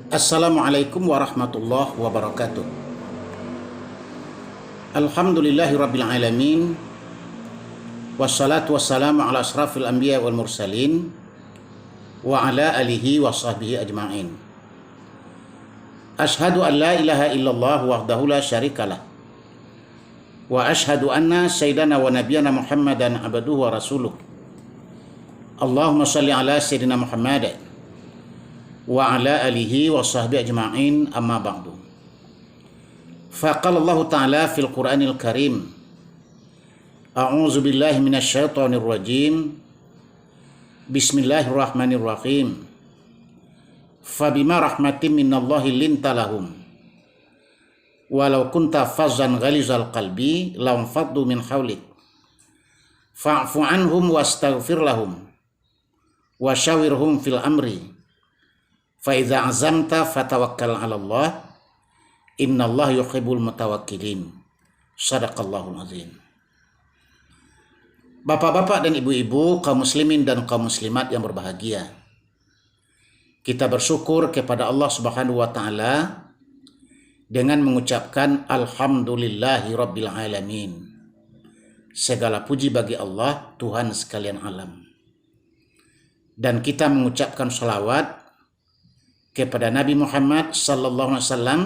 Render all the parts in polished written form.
Assalamualaikum warahmatullahi wabarakatuh. Alhamdulillahi rabbil alamin. Wassalatu wassalamu ala asrafil anbiya wal mursalin wa ala alihi wa sahbihi ajma'in. Ashhadu an la ilaha illallah wahdahu la syarikalah. Wa ashhadu anna sayyidana wa nabiyana Muhammadan abduhu wa rasuluh. Allahumma salli ala sayyidina Muhammad wa ala alihi wa sahbihi ajma'in, amma ba'du. Faqala Allah Ta'ala fil Qur'anil Karim, a'udzu billahi minasy syaithanir rajim. Bismillahirrahmanirrahim. Fabima rahmatin minallahi linta lahum walau kunta fazzan ghalizal qalbi lam faddu min hawlik fa'fu anhum wastaghfir lahum wa syawirhum fil amri fa idza azamta fatawakkal 'ala Allah innallaha yuhibbul mutawakkilin. Shadaqallahul azim. Bapak-bapak dan ibu-ibu, kaum muslimin dan kaum muslimat yang berbahagia, kita bersyukur kepada Allah Subhanahu wa taala dengan mengucapkan alhamdulillahi rabbil alamin. Segala puji bagi Allah, Tuhan sekalian alam. Dan kita mengucapkan salawat kepada Nabi Muhammad sallallahu alaihi wasallam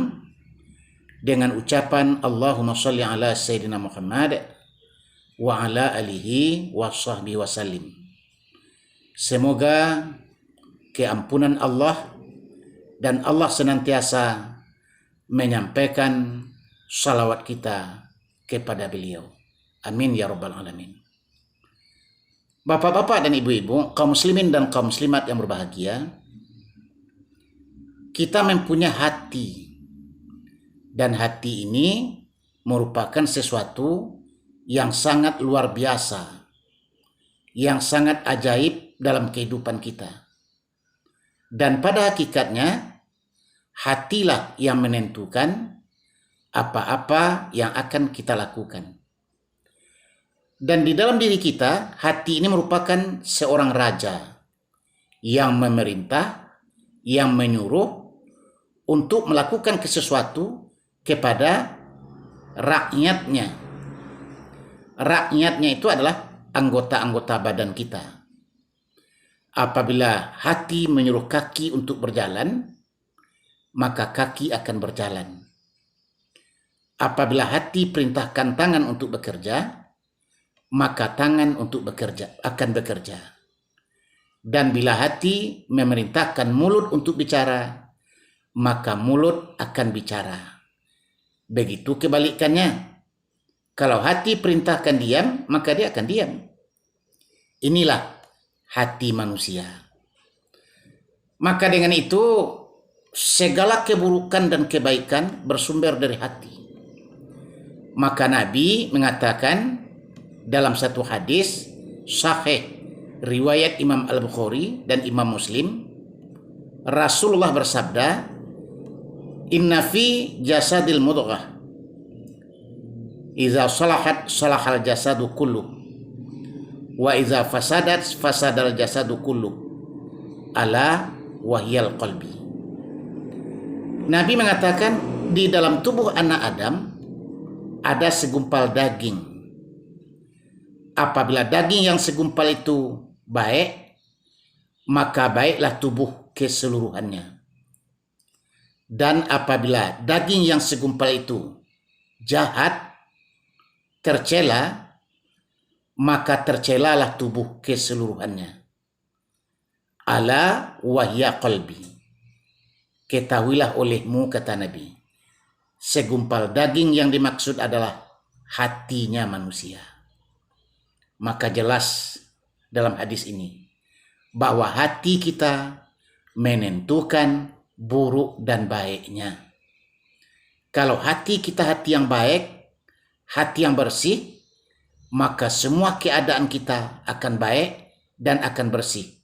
dengan ucapan Allahumma shalli ala sayyidina Muhammad wa ala alihi wa sahbihi wasallim. Semoga keampunan Allah dan Allah senantiasa menyampaikan salawat kita kepada beliau. Amin ya rabbal alamin. Bapak-bapak dan ibu-ibu, kaum muslimin dan kaum muslimat yang berbahagia, kita mempunyai hati, dan hati ini merupakan sesuatu yang sangat luar biasa, yang sangat ajaib dalam kehidupan kita. Dan pada hakikatnya, hatilah yang menentukan apa-apa yang akan kita lakukan. Dan di dalam diri kita, hati ini merupakan seorang raja yang memerintah, yang menyuruh untuk melakukan sesuatu kepada rakyatnya. Rakyatnya itu adalah anggota-anggota badan kita. Apabila hati menyuruh kaki untuk berjalan, maka kaki akan berjalan. Apabila hati perintahkan tangan untuk bekerja, maka tangan untuk bekerja akan bekerja. Dan bila hati memerintahkan mulut untuk bicara, maka mulut akan bicara. Begitu kebalikannya. Kalau hati perintahkan diam, maka dia akan diam. Inilah hati manusia. Maka dengan itu, segala keburukan dan kebaikan bersumber dari hati. Maka Nabi mengatakan dalam satu hadis sahih riwayat Imam Al-Bukhari dan Imam Muslim, Rasulullah bersabda, "Inna fi jasadil mudghah idza salahat salahal jasadu kullu wa idza fasadat fasadal jasadu kullu ala wahyal qalbi." Nabi mengatakan di dalam tubuh anak Adam ada segumpal daging. Apabila daging yang segumpal itu baik, maka baiklah tubuh keseluruhannya. Dan apabila daging yang segumpal itu jahat, tercela, maka tercelalah tubuh keseluruhannya. Ala wahya qalbi. Ketahuilah olehmu, kata Nabi, segumpal daging yang dimaksud adalah hatinya manusia. Maka jelas dalam hadis ini bahwa hati kita menentukan buruk dan baiknya. Kalau hati kita hati yang baik, hati yang bersih, maka semua keadaan kita akan baik dan akan bersih.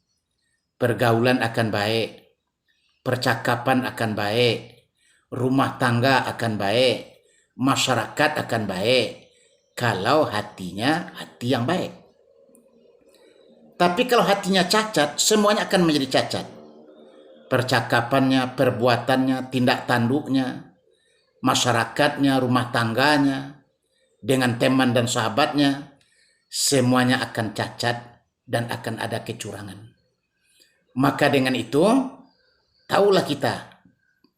Pergaulan akan baik, percakapan akan baik, rumah tangga akan baik, masyarakat akan baik, kalau hatinya hati yang baik. Tapi kalau hatinya cacat, semuanya akan menjadi cacat. percakapannya, perbuatannya, tindak tanduknya, masyarakatnya, rumah tangganya, dengan teman dan sahabatnya, semuanya akan cacat dan akan ada kecurangan. Maka dengan itu, tahulah kita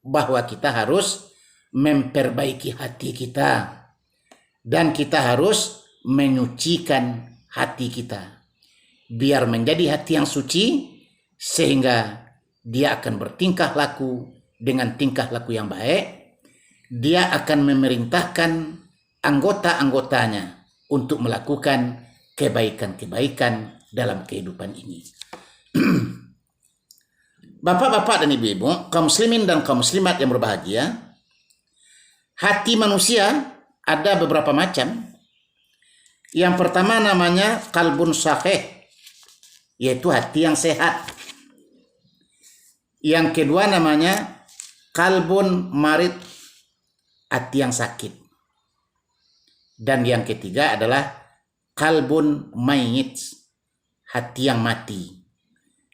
bahwa kita harus memperbaiki hati kita dan kita harus menyucikan hati kita biar menjadi hati yang suci, sehingga dia akan bertingkah laku dengan tingkah laku yang baik. Dia akan memerintahkan anggota-anggotanya untuk melakukan kebaikan-kebaikan dalam kehidupan ini. Bapak-bapak dan ibu-ibu, kaum muslimin dan kaum muslimat yang berbahagia, hati manusia ada beberapa macam. Yang pertama namanya qalbun sahih, yaitu hati yang sehat. Yang kedua namanya qalbun marid, hati yang sakit. Dan yang ketiga adalah qalbun mayyit, hati yang mati,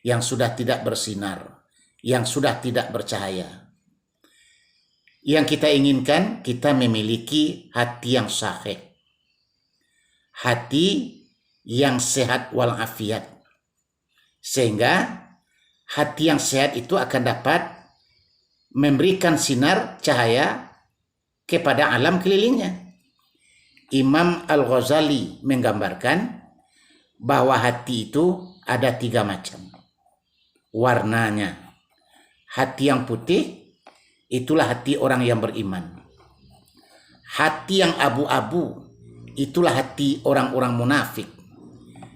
yang sudah tidak bersinar, yang sudah tidak bercahaya. Yang kita inginkan, kita memiliki hati yang sahih, hati yang sehat walafiat, sehingga hati yang sehat itu akan dapat memberikan sinar cahaya kepada alam kelilingnya. Imam Al-Ghazali menggambarkan bahwa hati itu ada 3 macam warnanya. Hati yang putih, itulah hati orang yang beriman. Hati yang abu-abu, itulah hati orang-orang munafik.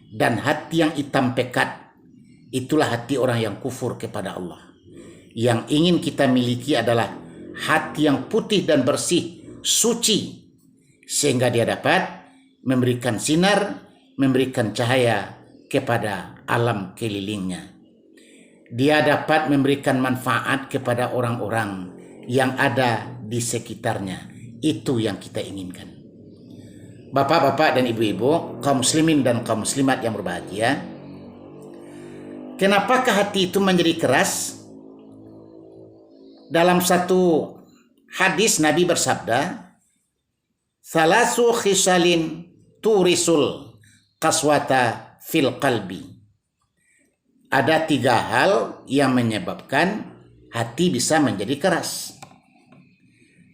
Dan hati yang hitam pekat, itulah hati orang yang kufur kepada Allah. Yang ingin kita miliki adalah hati yang putih dan bersih, suci, sehingga dia dapat memberikan sinar, memberikan cahaya kepada alam kelilingnya. Dia dapat memberikan manfaat kepada orang-orang yang ada di sekitarnya. Itu yang kita inginkan. Bapak-bapak dan ibu-ibu, kaum muslimin dan kaum muslimat yang berbahagia, kenapakah hati itu menjadi keras? Dalam satu hadis Nabi bersabda, "Salasu khisalin turisul qaswata fil qalbi." Ada 3 hal yang menyebabkan hati bisa menjadi keras.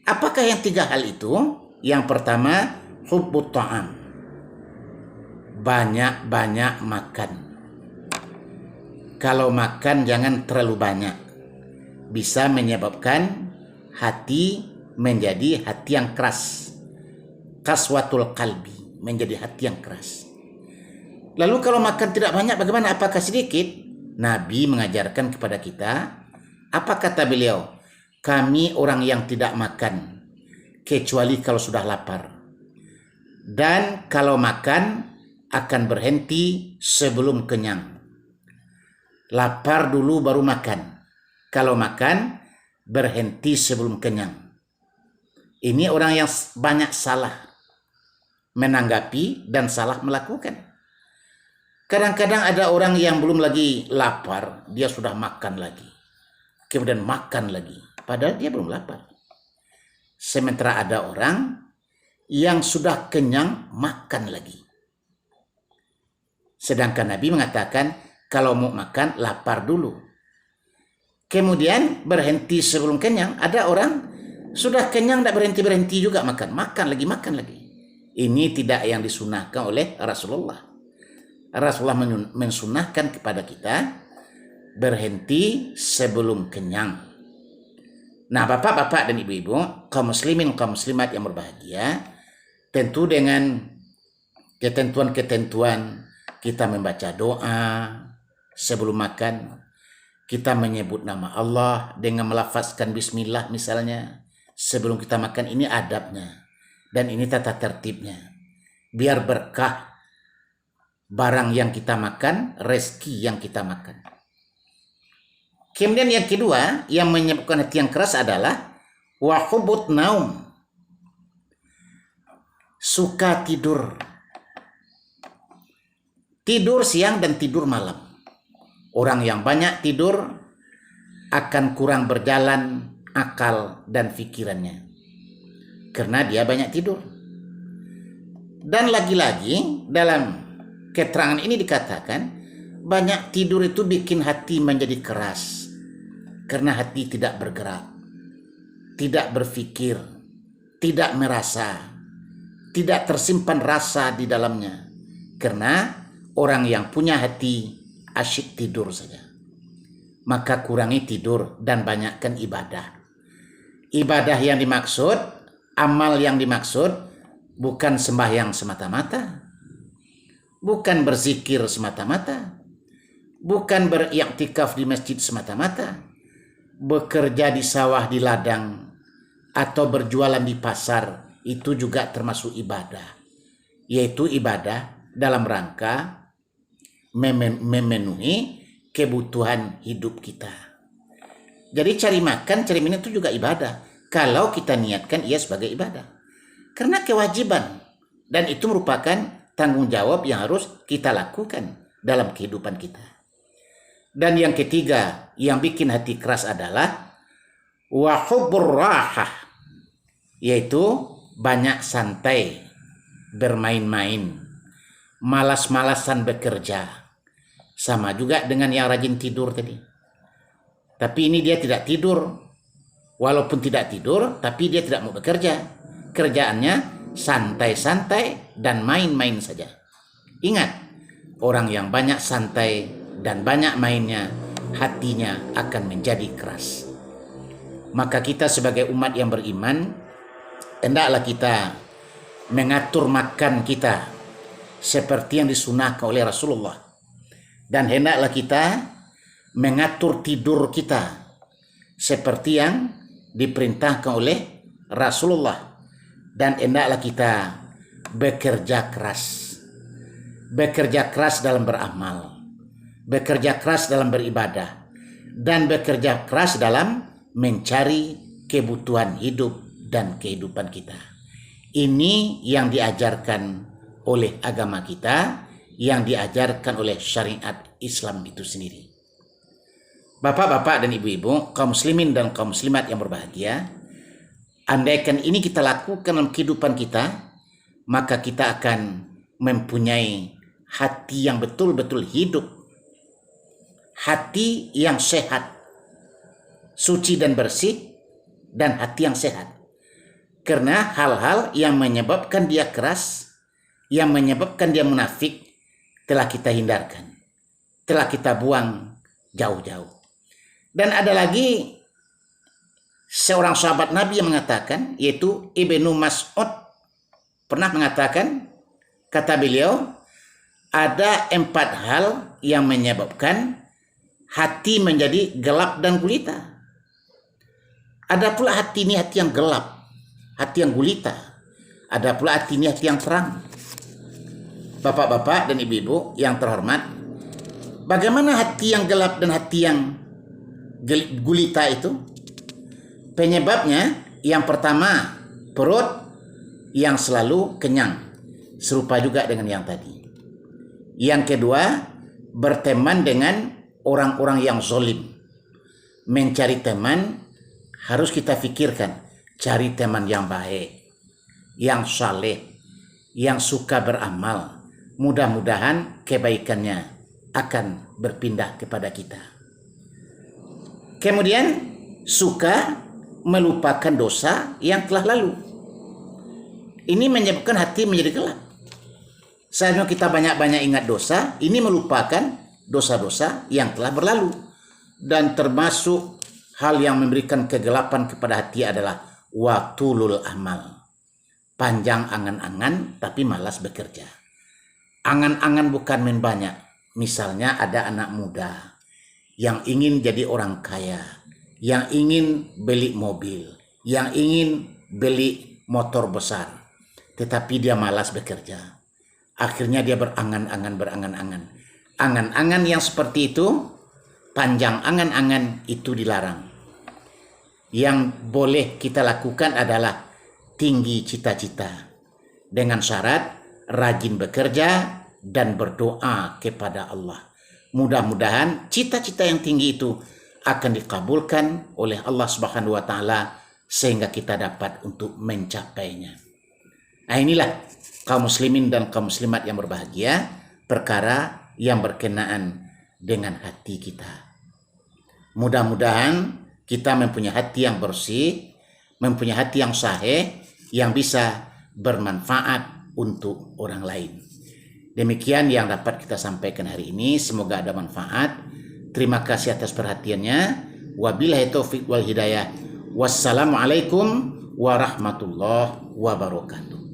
Apakah yang 3 hal itu? Yang pertama, hubbut ta'am, banyak-banyak makan. Kalau makan jangan terlalu banyak, bisa menyebabkan hati menjadi hati yang keras. Kaswatul qalbi, menjadi hati yang keras. Lalu kalau makan tidak banyak bagaimana? Apakah sedikit? Nabi mengajarkan kepada kita, apa kata beliau? Kami orang yang tidak makan kecuali kalau sudah lapar. Dan kalau makan akan berhenti sebelum kenyang. Lapar dulu baru makan. Kalau makan berhenti sebelum kenyang. Ini orang yang banyak salah menanggapi dan salah melakukan. Kadang-kadang ada orang yang belum lagi lapar, dia sudah makan lagi. Kemudian makan lagi, padahal dia belum lapar. Sementara ada orang yang sudah kenyang, makan lagi. Sedangkan Nabi mengatakan, kalau mau makan, lapar dulu. Kemudian berhenti sebelum kenyang. Ada orang sudah kenyang, tidak berhenti-berhenti juga makan. Makan lagi. Ini tidak yang disunahkan oleh Rasulullah. Rasulullah mensunahkan kepada kita berhenti sebelum kenyang. Nah, bapak-bapak dan ibu-ibu, kaum muslimin, kaum muslimat yang berbahagia, tentu dengan ketentuan-ketentuan kita membaca doa sebelum makan, kita menyebut nama Allah dengan melafazkan bismillah misalnya sebelum kita makan. Ini adabnya dan ini tata tertibnya. Biar berkah barang yang kita makan, rezeki yang kita makan. Kemudian yang kedua yang menyebabkan hati yang keras adalah wahubut naum, suka tidur. Tidur siang dan tidur malam. Orang yang banyak tidur akan kurang berjalan akal dan pikirannya karena dia banyak tidur. Dan lagi-lagi dalam keterangan ini dikatakan banyak tidur itu bikin hati menjadi keras karena hati tidak bergerak, tidak berpikir, tidak merasa, tidak tersimpan rasa di dalamnya. Karena orang yang punya hati asyik tidur saja. Maka kurangi tidur dan banyakkan ibadah. Ibadah yang dimaksud, amal yang dimaksud bukan sembahyang semata-mata, bukan berzikir semata-mata, bukan beriktikaf di masjid semata-mata, bekerja di sawah, di ladang, atau berjualan di pasar, itu juga termasuk ibadah. Yaitu ibadah dalam rangka memenuhi kebutuhan hidup kita. Jadi cari makan, cari minum itu juga ibadah. Kalau kita niatkan ia sebagai ibadah. Karena kewajiban. Dan itu merupakan tanggung jawab yang harus kita lakukan dalam kehidupan kita. Dan yang ketiga yang bikin hati keras adalah wahubbur rahah, yaitu banyak santai, bermain-main, malas-malasan bekerja. Sama juga dengan yang rajin tidur tadi. Tapi ini dia tidak tidur. Walaupun tidak tidur, tapi dia tidak mau bekerja. Kerjaannya santai-santai dan main-main saja. Ingat, orang yang banyak santai dan banyak mainnya, hatinya akan menjadi keras. Maka kita sebagai umat yang beriman, hendaklah kita mengatur makan kita seperti yang disunahkan oleh Rasulullah. Dan hendaklah kita mengatur tidur kita seperti yang diperintahkan oleh Rasulullah. Dan hendaklah kita bekerja keras. Bekerja keras dalam beramal. Bekerja keras dalam beribadah. Dan bekerja keras dalam mencari kebutuhan hidup dan kehidupan kita. Ini yang diajarkan oleh agama kita, yang diajarkan oleh syariat Islam itu sendiri. Bapak-bapak dan ibu-ibu, kaum muslimin dan kaum muslimat yang berbahagia, andaikan ini kita lakukan dalam kehidupan kita, maka kita akan mempunyai hati yang betul-betul hidup. Hati yang sehat, suci dan bersih, dan hati yang sehat. Karena hal-hal yang menyebabkan dia keras, yang menyebabkan dia munafik, telah kita hindarkan. Telah kita buang jauh-jauh. Dan ada lagi seorang sahabat Nabi yang mengatakan, yaitu Ibnu Mas'ud, pernah mengatakan, kata beliau, ada 4 hal yang menyebabkan hati menjadi gelap dan gulita. Ada pula hati ini hati yang gelap, hati yang gulita. Ada pula hati ini hati yang terang. Bapak-bapak dan ibu-ibu yang terhormat, bagaimana hati yang gelap dan hati yang gulita itu? Penyebabnya yang pertama, perut yang selalu kenyang, serupa juga dengan yang tadi. Yang kedua, berteman dengan orang-orang yang zalim. Mencari teman harus kita pikirkan, cari teman yang baik, yang saleh, yang suka beramal. Mudah-mudahan kebaikannya akan berpindah kepada kita. Kemudian suka melupakan dosa yang telah lalu. Ini menyebabkan hati menjadi gelap. Seharusnya kita banyak-banyak ingat dosa, ini melupakan dosa-dosa yang telah berlalu. Dan termasuk hal yang memberikan kegelapan kepada hati adalah watulul amal. Panjang angan-angan tapi malas bekerja. Angan-angan bukan main banyak. Misalnya ada anak muda yang ingin jadi orang kaya, yang ingin beli mobil, yang ingin beli motor besar, tetapi dia malas bekerja. Akhirnya dia berangan-angan. Angan-angan yang seperti itu, panjang angan-angan itu dilarang. Yang boleh kita lakukan adalah tinggi cita-cita dengan syarat rajin bekerja dan berdoa kepada Allah. Mudah-mudahan cita-cita yang tinggi itu akan dikabulkan oleh Allah Subhanahu wa taala sehingga kita dapat untuk mencapainya. Nah, inilah kaum muslimin dan kaum muslimat yang berbahagia, perkara yang berkenaan dengan hati kita. Mudah-mudahan kita mempunyai hati yang bersih, mempunyai hati yang sahih, yang bisa bermanfaat untuk orang lain. Demikian yang dapat kita sampaikan hari ini. Semoga ada manfaat. Terima kasih atas perhatiannya. Wabillahi taufiq wal hidayah. Wassalamualaikum warahmatullahi wabarakatuh.